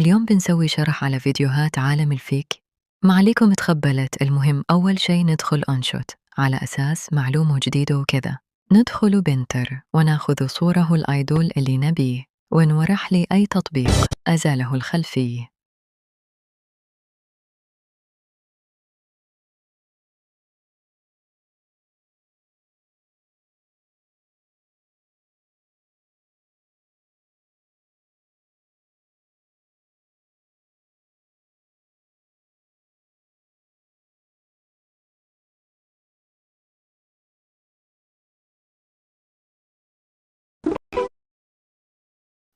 اليوم بنسوي شرح على فيديوهات عالم الفيك. ما عليكم تخبلت، المهم أول شي ندخل أنشط على أساس معلومة جديدة وكذا. ندخل بنتر وناخذ صوره الآيدول اللي نبيه ونورح لي أي تطبيق أزاله الخلفية.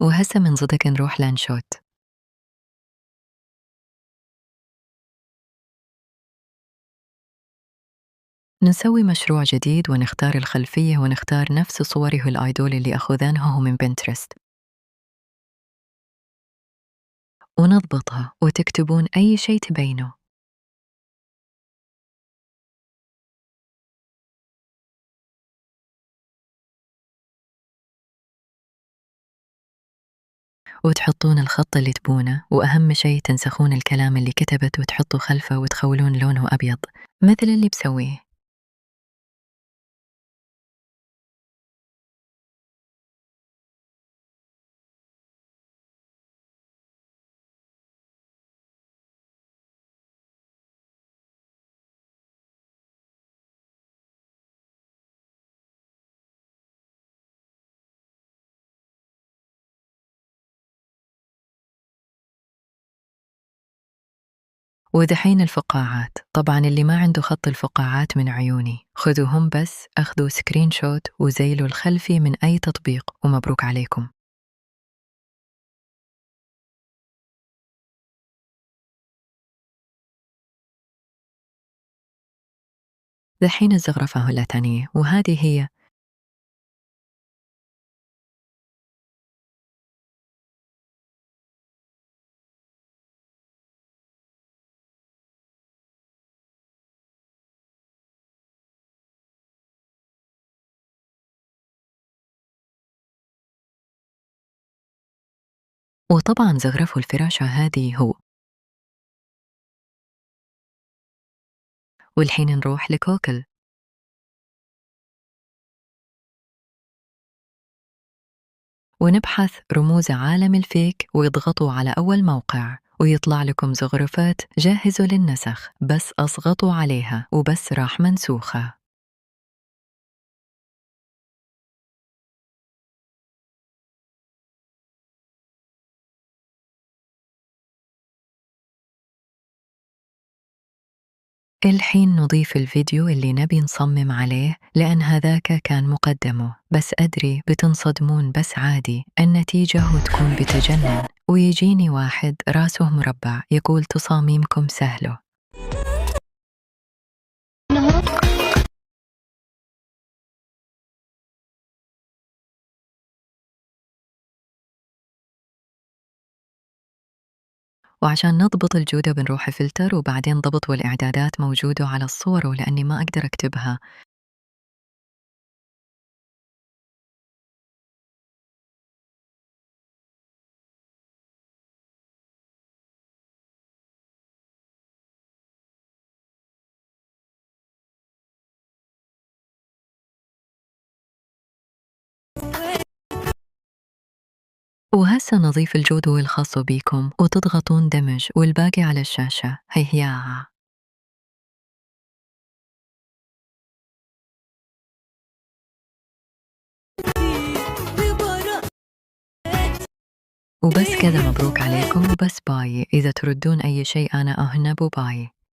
وهسا من صدق نروح لانشوت. نسوي مشروع جديد ونختار الخلفية ونختار نفس صوره الآيدول اللي أخذناه من بنترست ونضبطها وتكتبون أي شي تبينه. وتحطون الخط اللي تبونه، وأهم شي تنسخون الكلام اللي كتبت وتحطوا خلفه وتخولون لونه أبيض مثل اللي بسويه. ودحين الفقاعات، طبعا اللي ما عنده خط الفقاعات من عيوني خذوهم، بس أخذوا سكرين شوت وزيلوا الخلفي من أي تطبيق ومبروك عليكم. دحين الزغرفة هلا تانية، وهذه هي. وطبعا زغرفوا الفراشة هذه هو. والحين نروح لكوكل ونبحث رموز عالم الفيك ويضغطوا على أول موقع ويطلع لكم زغرفات جاهزة للنسخ، بس أصغطوا عليها وبس راح منسوخة. الحين نضيف الفيديو اللي نبي نصمم عليه، لأن هذاك كان مقدمه، بس أدري بتنصدمون، بس عادي النتيجة وتكون بتجنن. ويجيني واحد راسه مربع يقول تصاميمكم سهلة. وعشان نضبط الجودة بنروح فلتر وبعدين ضبط، والإعدادات موجودة على الصور ولأني ما أقدر أكتبها. وهسه نضيف الجدول الخاص بيكم وتضغطون دمج والباقي على الشاشة. هيا. وبس كذا، مبروك عليكم وبس باي. إذا تردون أي شيء أنا أهنا، باي.